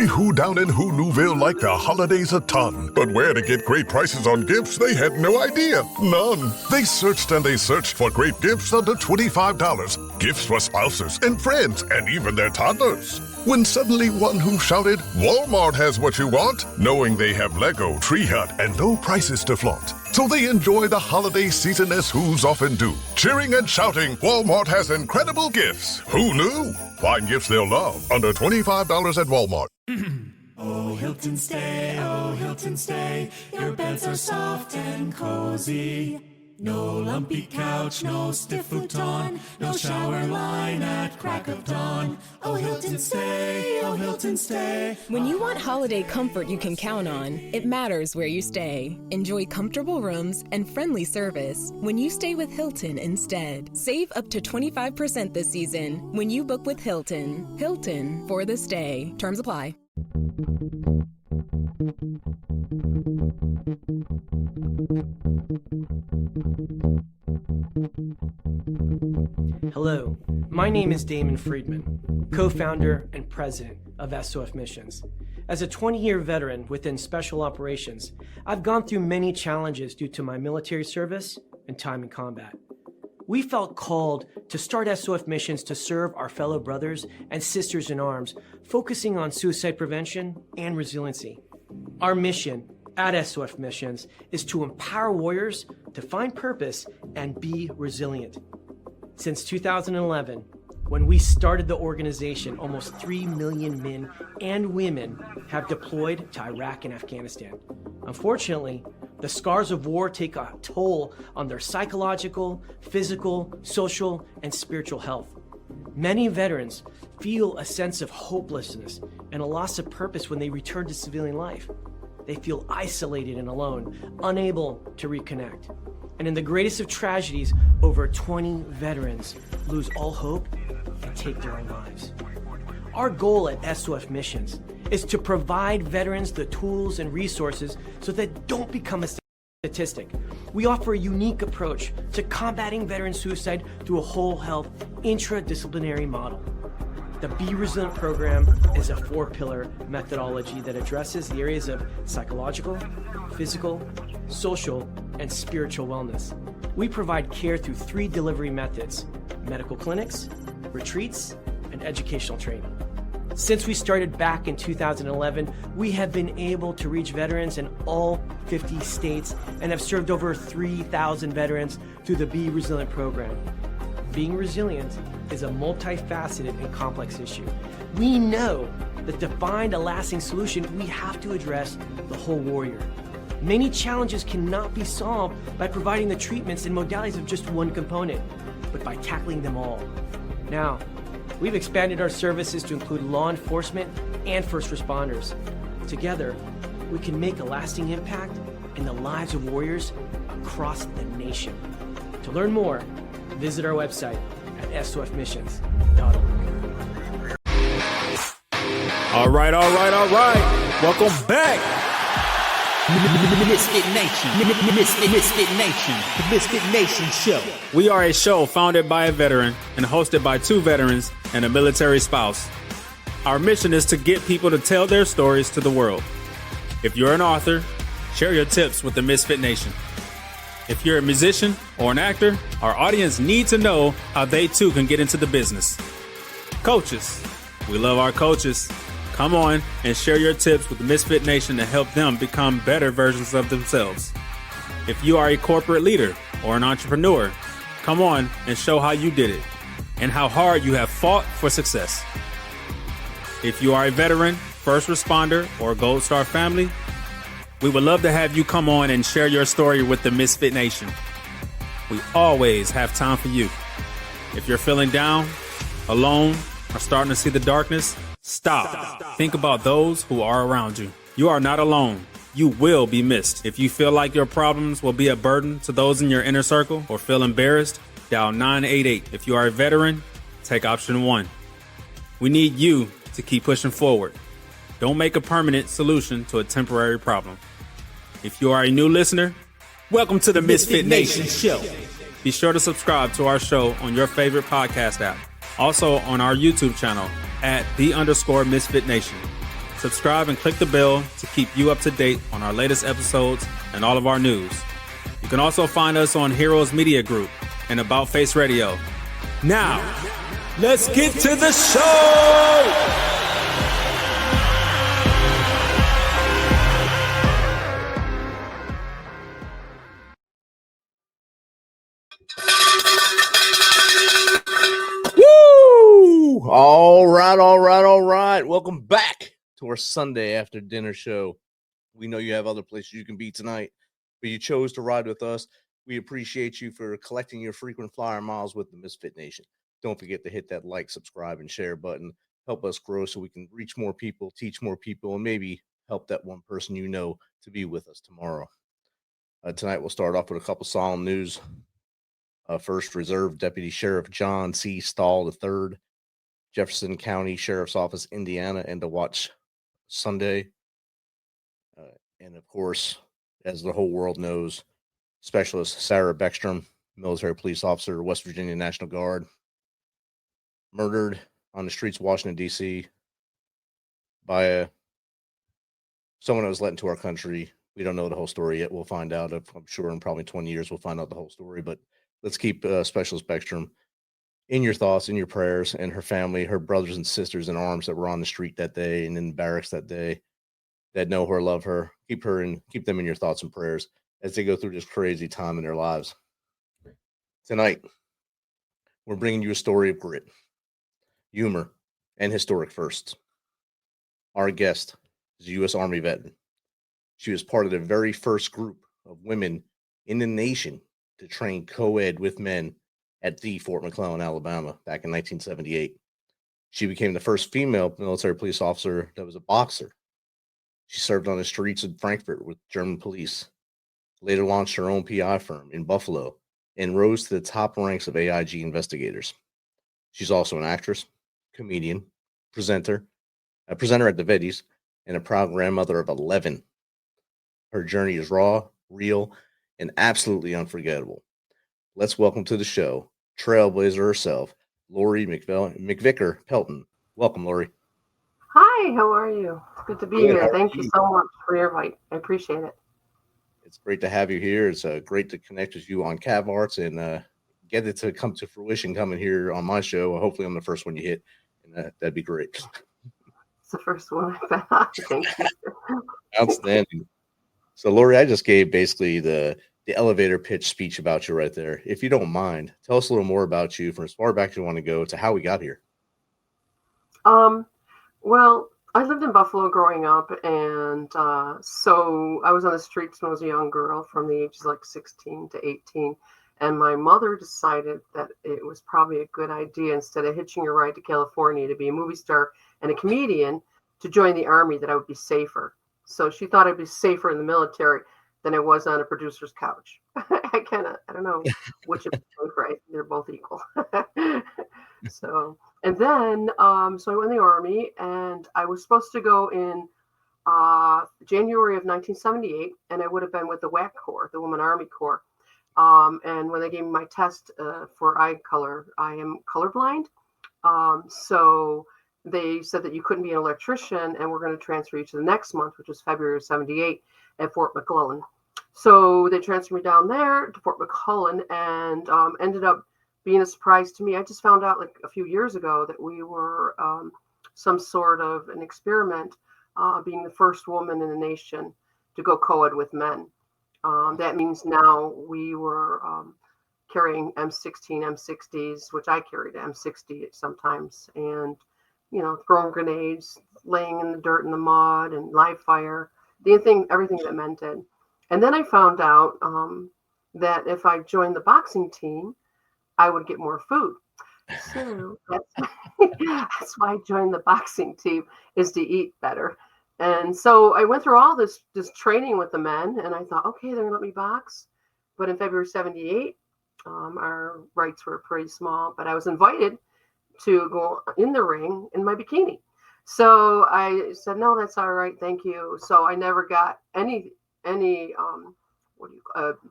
Every who down in Who Newville liked the holidays a ton. But where to get great prices on gifts, they had no idea. None. They searched and they searched for great gifts under $25. Gifts for spouses and friends and even their toddlers. When suddenly one who shouted, Walmart has what you want, knowing they have Lego, Tree Hut, and no prices to flaunt. So they enjoy the holiday season as who's often do. Cheering and shouting, Walmart has incredible gifts. Who knew? Find gifts they'll love under $25 at Walmart. Oh, Hilton stay, your beds are soft and cozy. No lumpy couch, no stiff futon, no shower line at crack of dawn. Oh, Hilton stay. When you want holiday comfort you can count on, it matters where you stay. Enjoy comfortable rooms and friendly service when you stay with Hilton instead. Save up to 25% this season when you book with Hilton. Hilton for the stay. Terms apply. Hello, my name is Damon Friedman, co-founder and president of SOF Missions. As a 20-year veteran within Special Operations, I've gone through many challenges due to my military service and time in combat. We felt called to start SOF Missions to serve our fellow brothers and sisters in arms, focusing on suicide prevention and resiliency. Our mission at SOF Missions is to empower warriors to find purpose and be resilient. Since 2011, when we started the organization, almost 3 million men and women have deployed to Iraq and Afghanistan. Unfortunately, the scars of war take a toll on their psychological, physical, social, and spiritual health. Many veterans feel a sense of hopelessness and a loss of purpose when they return to civilian life. They feel isolated and alone, unable to reconnect. And in the greatest of tragedies, over 20 veterans lose all hope and take their own lives. Our goal at SOF Missions is to provide veterans the tools and resources so that they don't become a statistic. We offer a unique approach to combating veteran suicide through a whole health intradisciplinary model. The Be Resilient program is a 4-pillar methodology that addresses the areas of psychological, physical, social, and spiritual wellness. We provide care through 3 delivery methods: medical clinics, retreats, and educational training. Since we started back in 2011, we have been able to reach veterans in all 50 states and have served over 3,000 veterans through the Be Resilient program. Being resilient is a multifaceted and complex issue. We know that to find a lasting solution, we have to address the whole warrior. Many challenges cannot be solved by providing the treatments and modalities of just one component, but by tackling them all. Now, we've expanded our services to include law enforcement and first responders. Together, we can make a lasting impact in the lives of warriors across the nation. To learn more, visit our website at sofmissions.org. All right. Welcome back. MisFitNation, the MisFitNation show. We are a show founded by a veteran and hosted by 2 veterans and a military spouse. Our mission is to get people to tell their stories to the world. If you're an author, share your tips with the Misfit Nation. If you're a musician or an actor, our audience needs to know how they too can get into the business. Coaches, we love our coaches. Come on and share your tips with the Misfit Nation to help them become better versions of themselves. If you are a corporate leader or an entrepreneur, come on and show how you did it and how hard you have fought for success. If you are a veteran, first responder, or Gold Star family, we would love to have you come on and share your story with the Misfit Nation. We always have time for you. If you're feeling down, alone, or starting to see the darkness, stop. Think about those who are around you. You are not alone. You will be missed. If you feel like your problems will be a burden to those in your inner circle or feel embarrassed, dial 988. If you are a veteran, take option 1. We need you to keep pushing forward. Don't make a permanent solution to a temporary problem. If you are a new listener, welcome to the Misfit Nation show. Be sure to subscribe to our show on your favorite podcast app. Also on our YouTube channel at @the_Misfit Nation. Subscribe and click the bell to keep you up to date on our latest episodes and all of our news. You can also find us on Heroes Media Group and About Face Radio. Now, let's get to the show! Woo! All right. Welcome back to our Sunday after dinner show. We know you have other places you can be tonight, but you chose to ride with us. We appreciate you for collecting your frequent flyer miles with the MisFitNation. Don't forget to hit that like, subscribe, and share button. Help us grow so we can reach more people, teach more people, and maybe help that one person you know to be with us tomorrow. Tonight, we'll start off with a couple solemn news. First, Reserve Deputy Sheriff John C. Stahl III, Jefferson County Sheriff's Office, Indiana, and to watch Sunday. And of course, as the whole world knows, Specialist Sarah Beckstrom, military police officer, West Virginia National Guard, murdered on the streets of Washington, D.C. by someone that was let into our country. We don't know the whole story yet. We'll find out. I'm sure in probably 20 years we'll find out the whole story. But let's keep Specialist Beckstrom in your thoughts, in your prayers, and her family, her brothers and sisters in arms that were on the street that day and in barracks that day that know her, love her. Keep them in your thoughts and prayers as they go through this crazy time in their lives. Tonight, we're bringing you a story of grit, humor, and historic firsts. Our guest is a U.S. Army veteran. She was part of the very first group of women in the nation to train co-ed with men at the Fort McClellan, Alabama, back in 1978. She became the first female military police officer that was a boxer. She served on the streets of Frankfurt with German police, later launched her own PI firm in Buffalo, and rose to the top ranks of AIG investigators. She's also an actress, comedian, presenter, a presenter at the VETTYS, and a proud grandmother of 11. Her journey is raw, real, and absolutely unforgettable. Let's welcome to the show, Trailblazer herself, Lori McVicar-Peltan. Welcome, Lori. Hi, how are you? It's good to be here. Thank you so much for your invite. I appreciate it. It's great to have you here. It's great to connect with you on Cav Arts and get it to come to fruition coming here on my show. Hopefully I'm the first one you hit, and that'd be great. It's the first one I've been on. Thank you. Outstanding. So, Lori, I just gave basically the elevator pitch speech about you right there. If you don't mind, tell us a little more about you from as far back as you want to go to how we got here. Well, I lived in Buffalo growing up, and so I was on the streets when I was a young girl from the ages like 16 to 18, and my mother decided that it was probably a good idea, instead of hitching a ride to California to be a movie star and a comedian, to join the Army, that I would be safer. So she thought I'd be safer in the military than I was on a producer's couch. I don't know which is right. They're both equal. So, and then, so I went in the Army, and I was supposed to go in January of 1978, and I would have been with the WAC Corps, the Women Army Corps. And when they gave me my test for eye color, I am colorblind. So they said that you couldn't be an electrician, and we're going to transfer you to the next month, which was February of 78 at Fort McClellan. So they transferred me down there to Fort McClellan, and ended up being a surprise to me. I just found out like a few years ago that we were some sort of an experiment, being the first woman in the nation to go co-ed with men. That means now we were carrying M16, M60s, which I carried M60 sometimes, and throwing grenades, laying in the dirt and the mud, and live fire, everything that men did. And then I found out that if I joined the boxing team, I would get more food. So that's why I joined the boxing team, is to eat better. And so I went through all this training with the men, and I thought, okay, they're going to let me box. But in February 78, our rights were pretty small, but I was invited to go in the ring in my bikini. So I said, no, that's all right. Thank you. So I never got any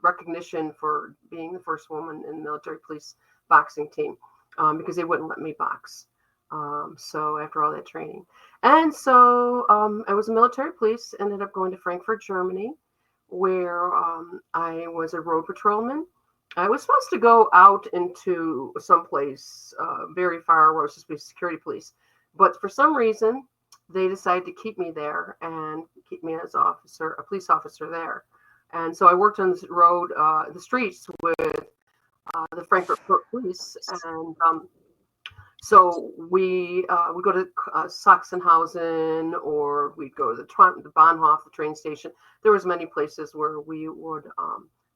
recognition for being the first woman in the military police boxing team, because they wouldn't let me box. So after all that training. And so I was a military police, ended up going to Frankfurt, Germany, where I was a road patrolman. I was supposed to go out into someplace very far where I was supposed to be security police. But for some reason, they decided to keep me there and keep me as a police officer there. And so I worked on the road, the streets with the Frankfurt police. And so we go to Sachsenhausen, or we'd go to the Bahnhof, the train station. There was many places where we would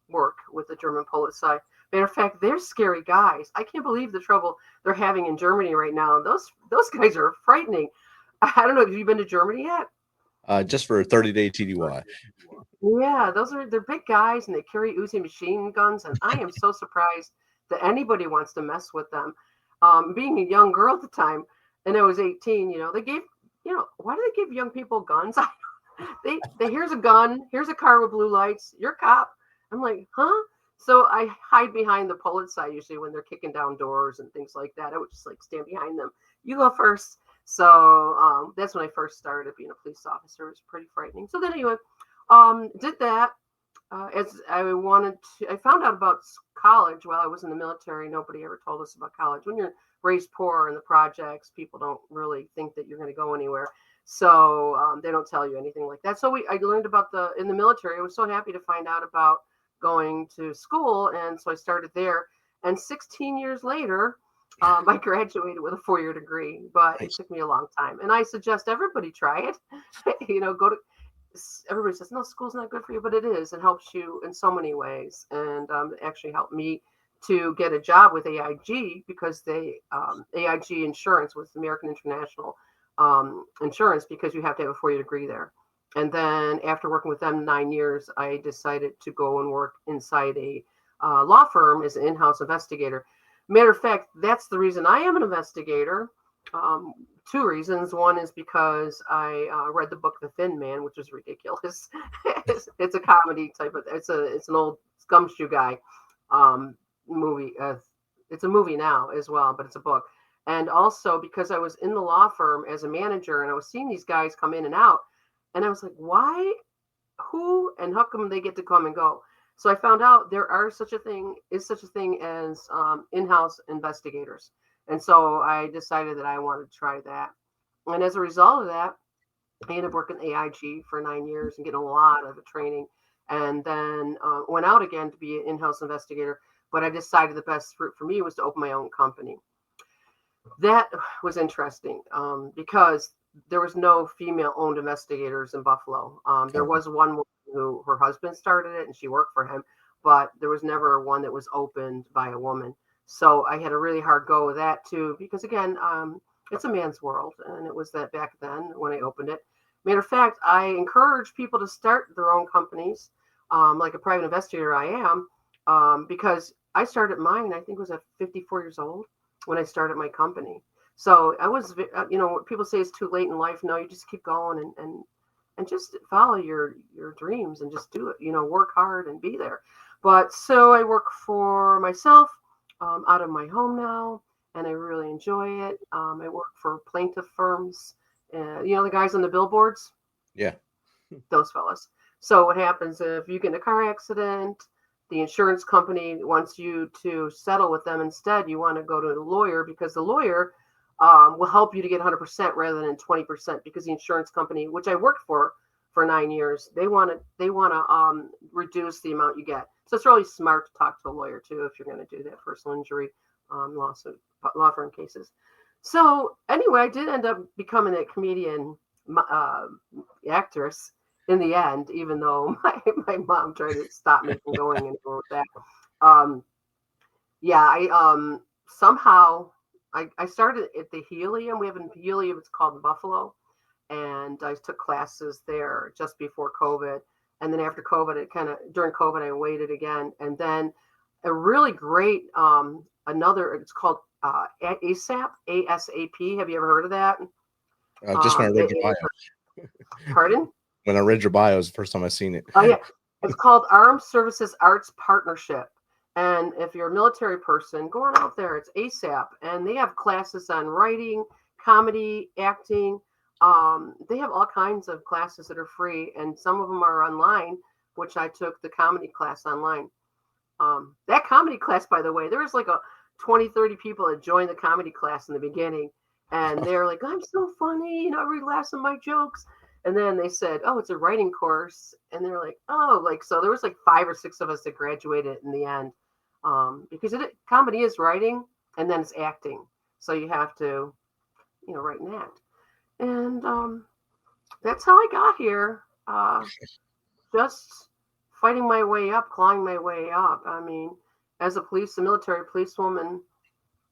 work with the German Polizei. Matter of fact, they're scary guys. I can't believe the trouble they're having in Germany right now. Those guys are frightening. I don't know. Have you been to Germany yet? Just for a 30-day TDY. Yeah, they're big guys, and they carry Uzi machine guns. And I am so surprised that anybody wants to mess with them. Being a young girl at the time, and I was 18, they gave, why do they give young people guns? they here's a gun, here's a car with blue lights, you're a cop. I'm like, huh? So I hide behind the Polizei usually when they're kicking down doors and things like that. I would just stand behind them. You go first. So that's when I first started being a police officer. It was pretty frightening. So then anyway, did that. As I found out about college while I was in the military. Nobody ever told us about college. When you're raised poor in the projects, people don't really think that you're going to go anywhere. So they don't tell you anything like that. So I learned about in the military. I was so happy to find out about going to school. And so I started there. And 16 years later, I graduated with a 4-year degree, but it took me a long time. And I suggest everybody try it. Everybody says, no, school's not good for you, but it is. It helps you in so many ways. And it actually helped me to get a job with AIG because AIG Insurance was American International Insurance, because you have to have a 4-year degree there. And then after working with them 9 years, I decided to go and work inside a law firm as an in-house investigator. Matter of fact, that's the reason I am an investigator. 2 reasons. One is because I read the book The Thin Man, which is ridiculous. It's a comedy type of. It's an old gumshoe guy movie. It's a movie now as well, but it's a book. And also because I was in the law firm as a manager, and I was seeing these guys come in and out, and I was like, why, who, and how come they get to come and go? So I found out there is such a thing as in-house investigators. And so I decided that I wanted to try that. And as a result of that, I ended up working at AIG for 9 years and getting a lot of training. And then went out again to be an in-house investigator. But I decided the best route for me was to open my own company. That was interesting because there was no female-owned investigators in Buffalo. There was one woman who her husband started it and she worked for him, but there was never one that was opened by a woman. So I had a really hard go with that too, because again, it's a man's world, and it was that back then when I opened it. Matter of fact, I encourage people to start their own companies, like a private investigator I am, because I started mine, I think was at 54 years old when I started my company. So I was, people say it's too late in life. No, you just keep going and just follow your dreams and just do it, work hard and be there. But so I work for myself out of my home now, and I really enjoy it. I work for plaintiff firms, the guys on the billboards. Yeah. Those fellas. So what happens if you get in a car accident, the insurance company wants you to settle with them. Instead, you want to go to a lawyer, because the lawyer will help you to get 100% rather than 20%, because the insurance company, which I worked for 9 years, they want to reduce the amount you get. So it's really smart to talk to a lawyer too if you're going to do that personal injury law firm cases. So anyway, I did end up becoming a comedian actress in the end, even though my mom tried to stop me from going anywhere with that. Somehow I started at the Helium. We have a Helium, it's called Buffalo. And I took classes there just before COVID. And then after COVID, during COVID, I waited again. And then a really great, it's called ASAP, ASAP. Have you ever heard of that? Just when I read your bio. Pardon? When I read your bio, it was the first time I seen it. Oh, yeah. It's called Armed Services Arts Partnership. And if you're a military person, go on out there. It's ASAP. And they have classes on writing, comedy, acting. They have all kinds of classes that are free, and some of them are online, which I took the comedy class online. That comedy class, by the way, there was like a 20, 30 people that joined the comedy class in the beginning, and they're like, I'm so funny, everybody laughs at my jokes. And then they said, oh, it's a writing course. And they're like, oh, like, so there was like 5 or 6 of us that graduated in the end. Because comedy is writing and then it's acting. So you have to, write and act. And that's how I got here. Just fighting my way up, clawing my way up. I mean, as a military policewoman,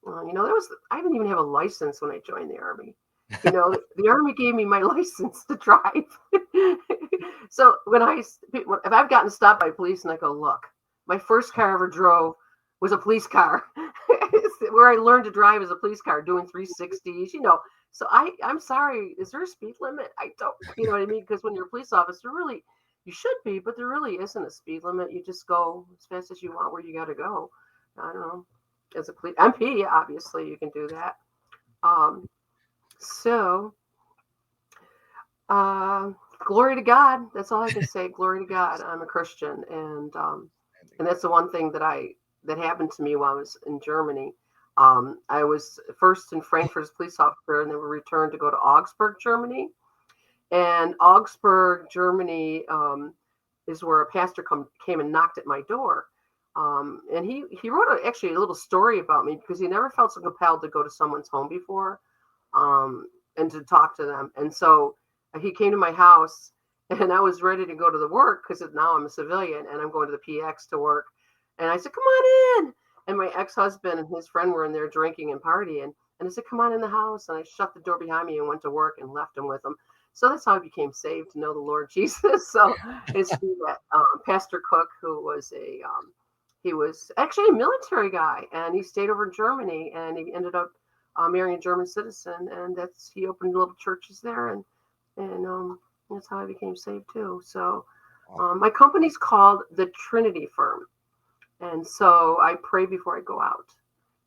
I didn't even have a license when I joined the Army. The Army gave me my license to drive. So if I've gotten stopped by police and I go, look, my first car I ever drove was a police car, where I learned to drive as a police car, doing 360s, So I'm sorry, is there a speed limit? I don't, you know what I mean? Because when you're a police officer, really, you should be, but there really isn't a speed limit. You just go as fast as you want where you got to go. I don't know. As a police MP, obviously, you can do that. Glory to God. That's all I can say. Glory to God. I'm a Christian, and that's the one thing that happened to me while I was in Germany. I was first in Frankfurt as a police officer, and then we returned to go to Augsburg, Germany. And Augsburg, Germany, is where a pastor came and knocked at my door. And he wrote actually a little story about me because he never felt so compelled to go to someone's home before, and to talk to them. And so he came to my house, and I was ready to go to the work because now I'm a civilian and I'm going to the PX to work. And I said, come on in. And my ex-husband and his friend were in there drinking and partying. And I said, come on in the house. And I shut the door behind me and went to work and left him with them. So that's how I became saved, to know the Lord Jesus. So it's that Pastor Cook, who was he was actually a military guy, and he stayed over in Germany, and he ended up marrying a German citizen, and he opened little churches there, and that's how I became saved too. So my company's called the Trinity Firm, and so I pray before I go out,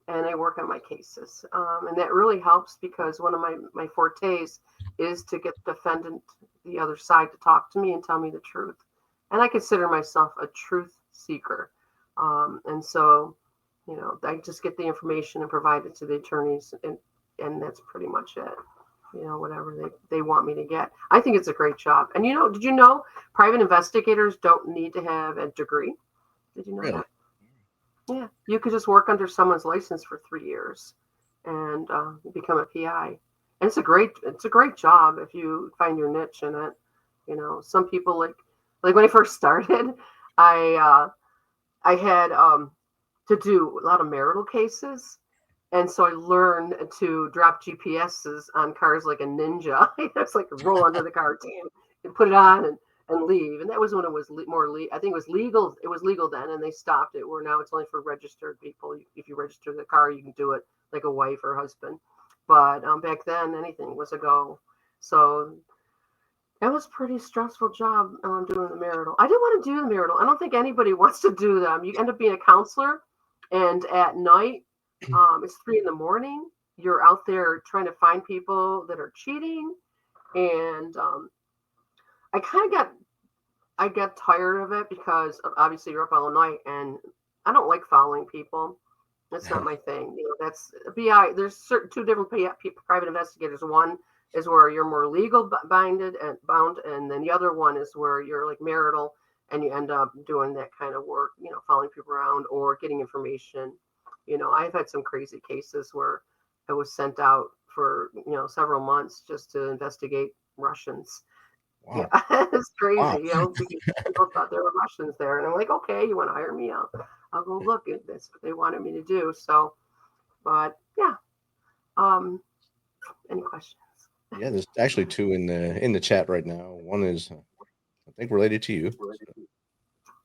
and I work on my cases, and that really helps because one of my fortes is to get the defendant, the other side, to talk to me and tell me the truth, and I consider myself a truth seeker. And so, I just get the information and provide it to the attorneys, and that's pretty much it. Whatever they want me to get. I think it's a great job. And did you know private investigators don't need to have a degree? Did you know that? Yeah, you could just work under someone's license for 3 years and become a PI. And it's a great job if you find your niche in it. Some people like when I first started, I had to do a lot of marital cases. And so I learned to drop GPSs on cars like a ninja. It's like roll under the car and put it on and leave. And that was when it was more I think it was legal. It was legal then, and they stopped it. Where now it's only for registered people. If you register the car, you can do it like a wife or husband. But back then, anything was a go. So that was a pretty stressful job doing the marital. I didn't want to do the marital. I don't think anybody wants to do them. You end up being a counselor, and at night, it's 3 a.m. You're out there trying to find people that are cheating, and I got tired of it because obviously you're up all night, and I don't like following people. That's not my thing. That's BI. There's 2 different private investigators. One is where you're more legal bound, and then the other one is where you're like marital, and you end up doing that kind of work, following people around or getting information. I've had some crazy cases where I was sent out for, several months just to investigate Russians. Wow. Yeah, it's crazy, wow. Because people thought there were Russians there. And I'm like, okay, you want to hire me? I'll go look. That's what they wanted me to do. So, but yeah. Any questions? Yeah, there's actually 2 in the chat right now. One is, I think, related to you.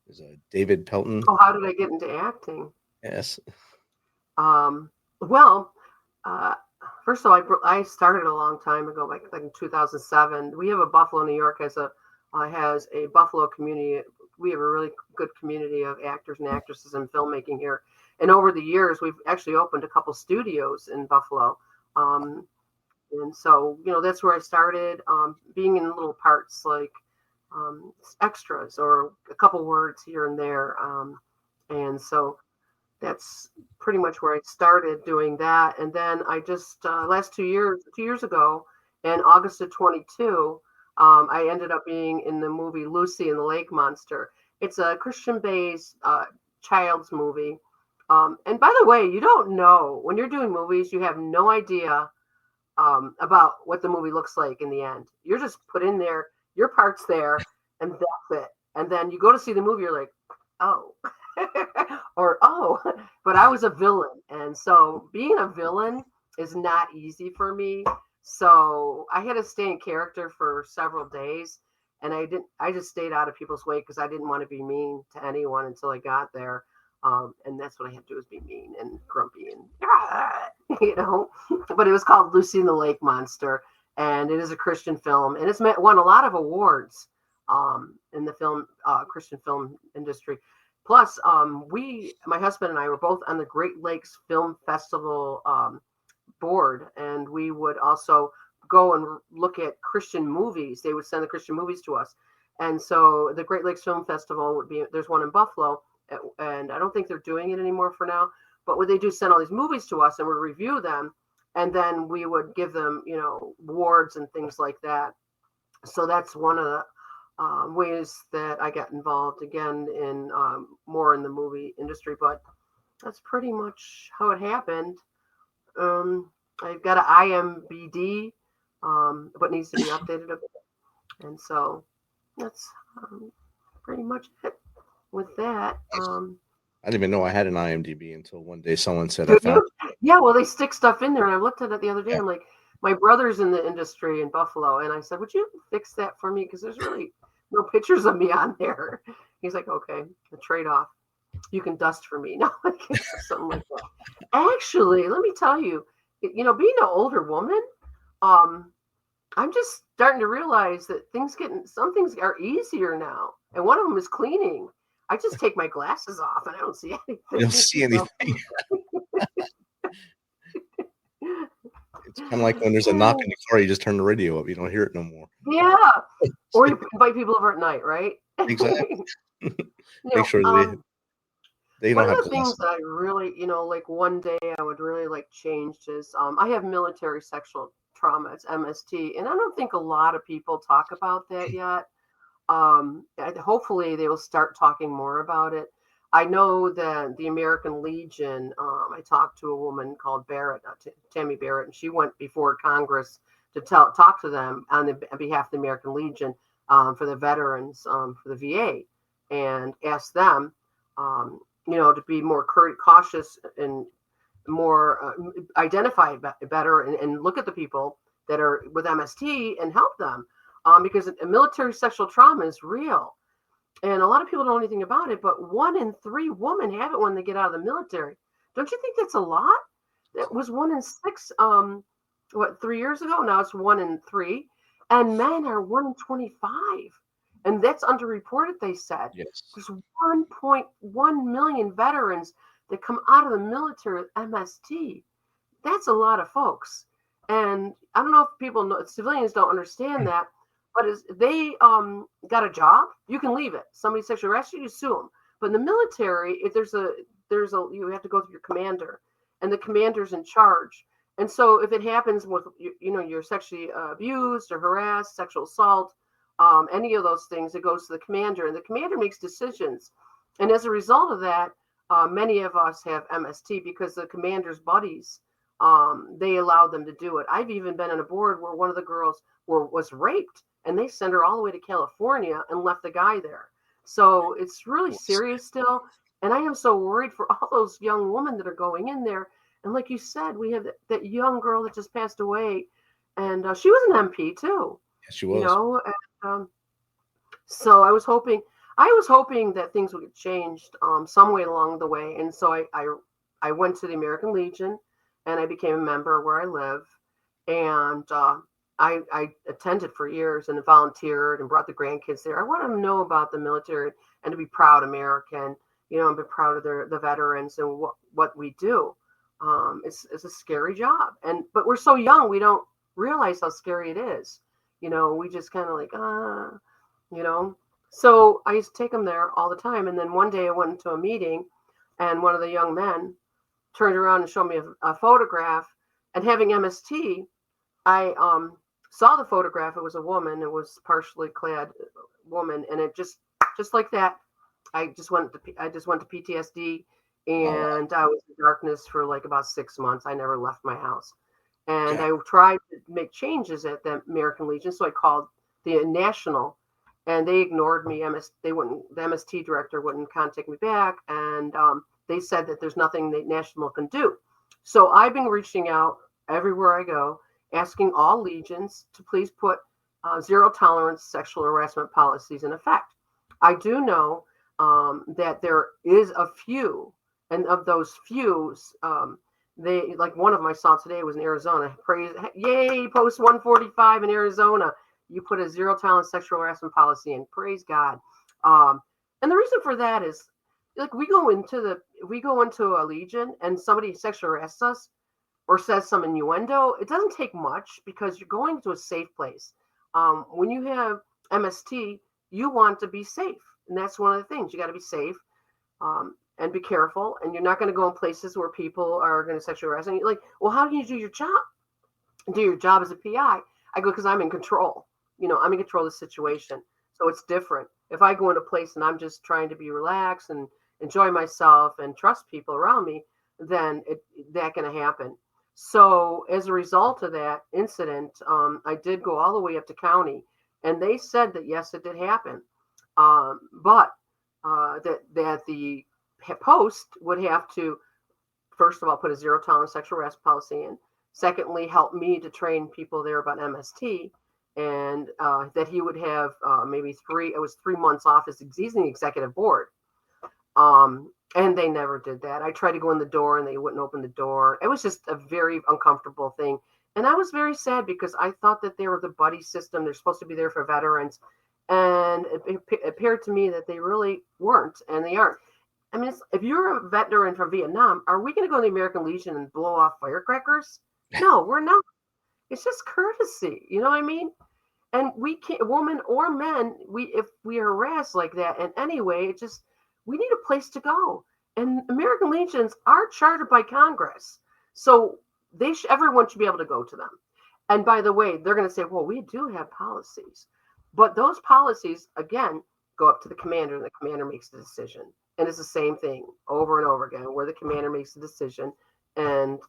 Is David Pelton. Oh, how did I get into acting? Yes. Well, first of all, I started a long time ago, like in 2007. We have Buffalo, New York has a Buffalo community. We have a really good community of actors and actresses in filmmaking here. And over the years, we've actually opened a couple studios in Buffalo. And so, that's where I started, being in little parts like extras or a couple words here and there. And so that's pretty much where I started doing that. And then I just, last 2 years ago, in August of 22, I ended up being in the movie Lucy and the Lake Monster. It's a Christian-based child's movie. And by the way, you don't know, when you're doing movies, you have no idea about what the movie looks like in the end. You're just put in there, your part's there, and that's it. And then you go to see the movie, you're like, oh, or oh, but I was a villain. And so being a villain is not easy for me. So I had to stay in character for several days, and I just stayed out of people's way because I didn't want to be mean to anyone until I got there. And that's what I had to do, is be mean and grumpy and, but it was called Lucy and the Lake Monster, and it is a Christian film, and it's won a lot of awards in the film, Christian film industry. Plus, my husband and I were both on the Great Lakes Film Festival board, and we would also go and look at Christian movies. They would send the Christian movies to us. And so the Great Lakes Film Festival there's one in Buffalo, and I don't think they're doing it anymore for now, but what they do, send all these movies to us and we review them, and then we would give them, awards and things like that. So that's one of the ways that I got involved again in more in the movie industry, but that's pretty much how it happened. I've got an IMBD, but needs to be updated a bit. And so that's pretty much it with that. I didn't even know I had an IMDb until one day someone said I found it. Yeah, well, they stick stuff in there, and I looked at it the other day. I'm like, my brother's in the industry in Buffalo, and I said, would you fix that for me? Because there's really no pictures of me on there. He's like, okay, the trade-off. You can dust for me. No, something like that. Actually, let me tell you, being an older woman, I'm just starting to realize that some things are easier now. And one of them is cleaning. I just take my glasses off and I don't see anything. You don't see anything. It's kind of like when there's a knock in the car, you just turn the radio up. You don't hear it no more. Yeah. Or you invite people over at night, right? Exactly. Make sure they don't have one of the things that I really, like one day I would really like changed is I have military sexual trauma. It's MST. And I don't think a lot of people talk about that yet. Hopefully they will start talking more about it. I know that the American Legion, I talked to a woman called Barrett, Tammy Barrett, and she went before Congress to talk to them on behalf of the American Legion for the veterans, for the VA, and ask them, to be more cautious and more identify better and look at the people that are with MST and help them, because military sexual trauma is real. And a lot of people don't know anything about it, but 1 in 3 women have it when they get out of the military. Don't you think that's a lot? That was 1 in 6, 3 years ago? Now it's 1 in 3. And men are 1 in 25. And that's underreported, they said. Yes. There's 1.1 million veterans that come out of the military with MST. That's a lot of folks. And I don't know if people know, civilians don't understand that. But they got a job, you can leave it. Somebody sexually harassed you, you sue them. But in the military, if you have to go through your commander, and the commander's in charge. And so if it happens with you're sexually abused or harassed, sexual assault, any of those things, it goes to the commander, and the commander makes decisions. And as a result of that, many of us have MST because the commander's buddies, they allowed them to do it. I've even been on a board where one of the girls was raped. And they sent her all the way to California and left the guy there. So it's really serious still. And I am so worried for all those young women that are going in there. And like you said, we have that young girl that just passed away. And she was an MP too. Yes, she was. And, so I was hoping that things would get changed some way along the way. And so I went to the American Legion and I became a member where I live. And I attended for years and volunteered and brought the grandkids there. I want them to know about the military and to be proud American, and be proud of the veterans and what we do. It's a scary job. But we're so young, we don't realize how scary it is. We just kind of like, So I used to take them there all the time. And then one day I went into a meeting, and one of the young men turned around and showed me a photograph. And having MST, I saw the photograph. It was a woman. It was partially clad woman, and it just like that, I just went to PTSD, and I was in darkness for like about 6 months. I never left my house, and I tried to make changes at the American Legion. So I called the National, and they ignored me. The MST director wouldn't contact me back, and they said that there's nothing the National can do. So I've been reaching out everywhere I go, asking all legions to please put zero tolerance sexual harassment policies in effect. I do know that there is a few, and of those few, they, like one of them I saw today was in Arizona. Praise, yay, post 145 in Arizona. You put a zero tolerance sexual harassment policy in. Praise God. And the reason for that is, like, we go into a legion and somebody sexually harasses us or says some innuendo. It doesn't take much because you're going to a safe place. When you have MST, you want to be safe. And that's one of the things. You got to be safe and be careful. And you're not going to go in places where people are going to sexually harass you. Like, well, how do you do your job? Do your job as a PI? I go, because I'm in control. I'm in control of the situation. So it's different. If I go into a place and I'm just trying to be relaxed and enjoy myself and trust people around me, then that going to happen. So as a result of that incident, I did go all the way up to county, and they said that yes, it did happen, but that the post would have to, first of all, put a zero tolerance sexual harassment policy in. Secondly, help me to train people there about MST, and that he would have maybe 3 months off as he's in the executive board. And they never did that. I tried to go in the door and they wouldn't open the door. It was just a very uncomfortable thing. And I was very sad because I thought that they were the buddy system. They're supposed to be there for veterans. And it appeared to me that they really weren't, and they aren't. I mean, if you're a veteran from Vietnam, are we going to go to the American Legion and blow off firecrackers? No, we're not. It's just courtesy. You know what I mean? And we can't, women or men, if we are harassed like that in any way, we need a place to go. And American Legions are chartered by Congress. So everyone should be able to go to them. And by the way, they're going to say, well, we do have policies. But those policies, again, go up to the commander, and the commander makes the decision. And it's the same thing over and over again, where the commander makes the decision. And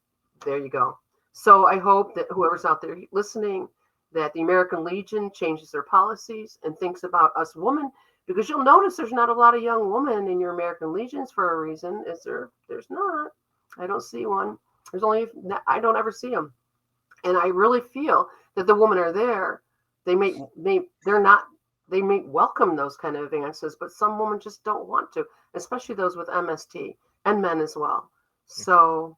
there you go. So I hope that whoever's out there listening, that the American Legion changes their policies and thinks about us women, because you'll notice there's not a lot of young women in your American Legions for a reason. Is there? There's not. I don't see one. I don't ever see them. And I really feel that the women are there. They may welcome those kind of advances, but some women just don't want to, especially those with MST, and men as well. So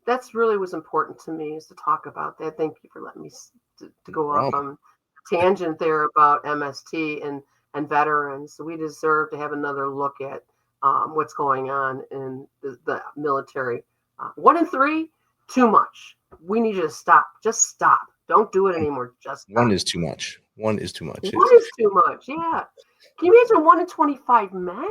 that's really was important to me, is to talk about that. Thank you for letting me to go off on a tangent there about MST and veterans. We deserve to have another look at what's going on in the military. 1 in 3, too much. We need you to stop. Just stop. Don't do it anymore. Just stop. 1 is too much. 1 is too much. 1 is too much. Yeah. Can you imagine 1 in 25 men?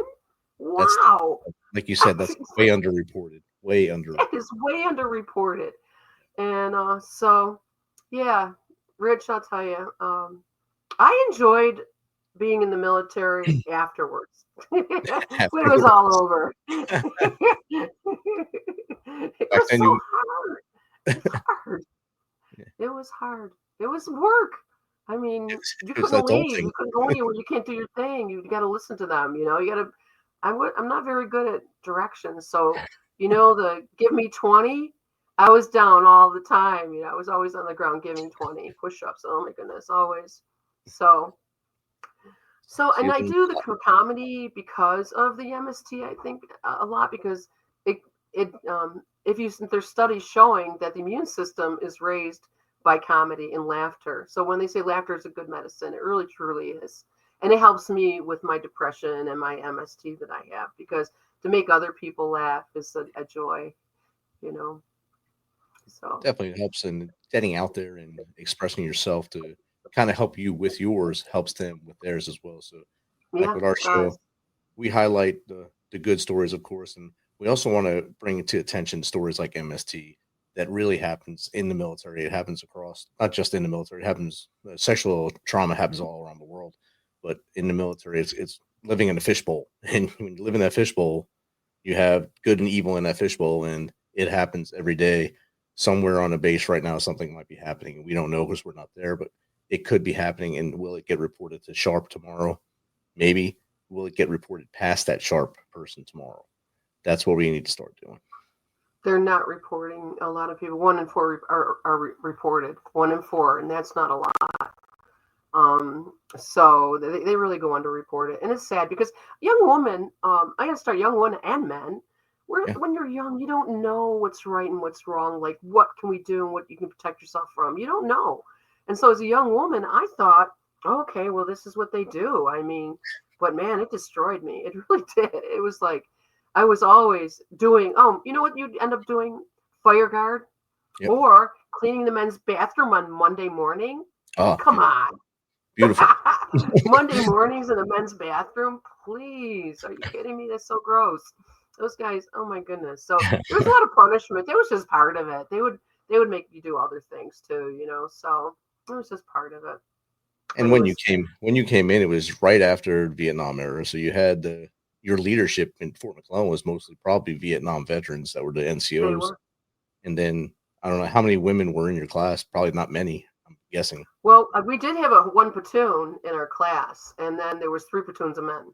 Wow. Like you said, that's way underreported. Way underreported. It is way underreported. And so, yeah, Rich, I'll tell you, I enjoyed being in the military afterwards. When it was all over. It was so hard. It's hard. It was hard. It was work. I mean, you couldn't leave. You couldn't go anywhere. You can't do your thing. You got to listen to them. You got to. I'm not very good at directions, so the give me 20. I was down all the time. I was always on the ground giving 20 push-ups. Oh my goodness, always. So, and I do the comedy because of the MST. I think a lot because there's studies showing that the immune system is raised by comedy and laughter. So when they say laughter is a good medicine, it really truly is. And it helps me with my depression and my MST that I have, because to make other people laugh is a joy, So definitely helps in getting out there and expressing yourself to kind of help you with yours, helps them with theirs as well. So, like yeah, with our it does. show, we highlight the good stories, of course, and we also want to bring to attention stories like MST that really happens in the military. It happens across, not just in the military. It happens. Sexual trauma happens all around the world, but in the military, it's living in a fishbowl, and when you live in that fishbowl, you have good and evil in that fishbowl, and it happens every day. Somewhere on a base right now, something might be happening, and we don't know because we're not there, but it could be happening. And will it get reported to Sharp tomorrow? Maybe. Will it get reported past that Sharp person tomorrow? That's what we need to start doing. They're not reporting. A lot of people, 1 in 4 are reported. 1 in 4, and that's not a lot. So they really go underreported, and it's sad because young women, I gotta start young women and men. When you're young, you don't know what's right and what's wrong. Like, what can we do and what you can protect yourself from? You don't know. And so as a young woman, I thought, okay, well, this is what they do. I mean, but man, it destroyed me. It really did. It was like, I was always doing, you know what you'd end up doing? Fire guard or cleaning the men's bathroom on Monday morning. Oh, come on. Beautiful. Monday mornings in the men's bathroom, please. Are you kidding me? That's so gross. Those guys, oh my goodness. So there was a lot of punishment. It was just part of it. They would make you do other things too, you know. So it was just part of it. And when you came in, it was right after Vietnam era. So you had your leadership in Fort McClellan was mostly probably Vietnam veterans that were the NCOs. And then I don't know how many women were in your class. Probably not many, I'm guessing. Well, we did have one platoon in our class, and then there was 3 platoons of men.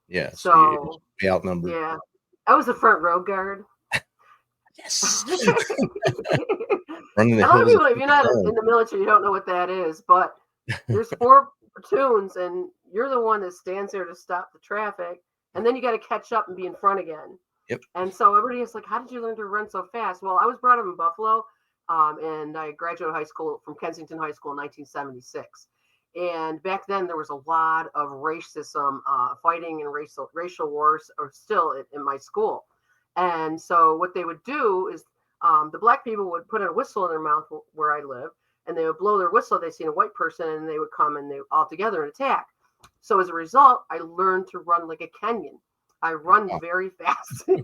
Yeah. So you outnumbered. Yeah. I was the front row guard. Yes. A lot of people, if you're not in the military, you don't know what that is. But there's 4 platoons, and you're the one that stands there to stop the traffic, and then you got to catch up and be in front again. Yep. And so everybody is like, "How did you learn to run so fast?" Well, I was brought up in Buffalo, and I graduated high school from Kensington High School in 1976. And back then, there was a lot of racism, fighting and racial wars are still in my school. And so what they would do is the black people would put a whistle in their mouth where I live, and they would blow their whistle. They seen a white person, and they would come and they all together and attack. So as a result, I learned to run like a Kenyan. I run very fast. I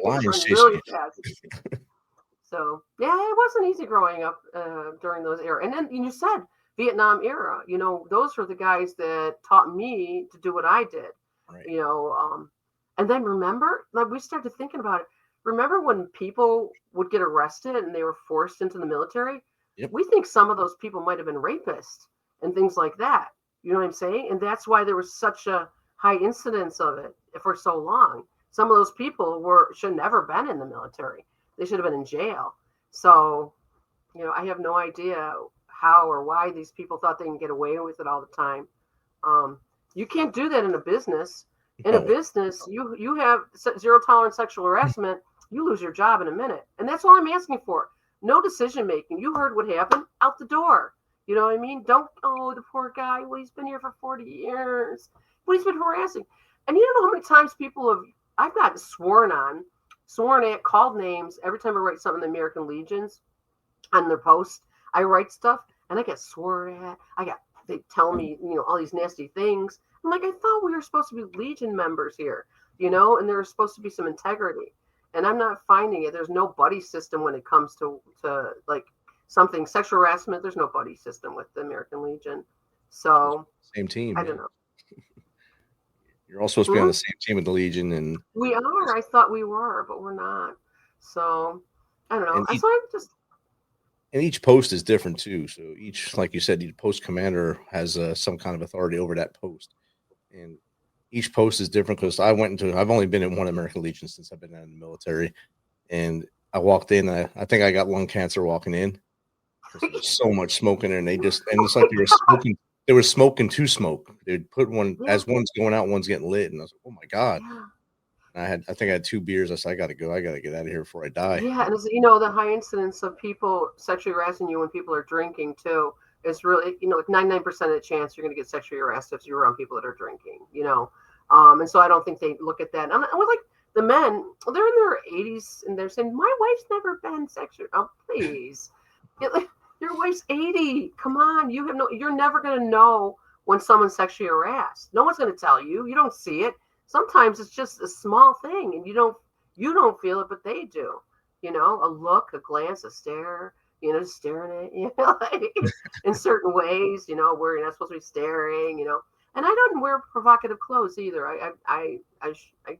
run really fast. So yeah, it wasn't easy growing up during those era. And then you said Vietnam era, you know, those were the guys that taught me to do what I did, you know. And then remember, like, we started thinking about it. Remember when people would get arrested and they were forced into the military? Yep. We think some of those people might have been rapists and things like that. You know what I'm saying? And that's why there was such a high incidence of it for so long. Some of those people should never been in the military. They should have been in jail. So, you know, I have no idea how or why these people thought they can get away with it all the time. You can't do that in a business. In a business, you have zero tolerance sexual harassment. You lose your job in a minute. And that's all I'm asking for. No decision making. You heard what happened, out the door. You know what I mean? Don't, the poor guy, well, he's been here for 40 years. But he's been harassing. And you don't know how many times I've gotten sworn at, called names every time I write something in the American Legions on their post. I write stuff and I get sworn at. They tell me, you know, all these nasty things. I'm like, I thought we were supposed to be Legion members here, you know, and there's supposed to be some integrity. And I'm not finding it. There's no buddy system when it comes to like something sexual harassment. There's no buddy system with the American Legion. So same team. I don't know. You're all supposed to be on the same team with the Legion, and we are. I thought we were, but we're not. So I don't know. And each post is different too. So each, like you said, each post commander has some kind of authority over that post, and each post is different. Because I've only been in one American Legion since I've been in the military, and I walked in. I think I got lung cancer walking in. There's so much smoke in there, and it's like they were smoking. There was smoke and two smoke. They'd put one as one's going out, one's getting lit, and I was like, "Oh my god!" And I think I had 2 beers. I said, "I got to go. I got to get out of here before I die." Yeah, and you know, the high incidence of people sexually harassing you when people are drinking too is really, you know, like 99% of the chance you're going to get sexually harassed if you're around people that are drinking. You know, and so I don't think they look at that. And with like the men, they're in their 80s and they're saying, my wife's never been sexually. Oh, please. Your wife's 80. Come on. You're never going to know when someone's sexually harassed. No one's going to tell you. You don't see it. Sometimes it's just a small thing and you don't feel it, but they do. You know, a look, a glance, a stare, you know, just staring at you, like, in certain ways, you know, where you're not supposed to be staring, you know. And I don't wear provocative clothes either. I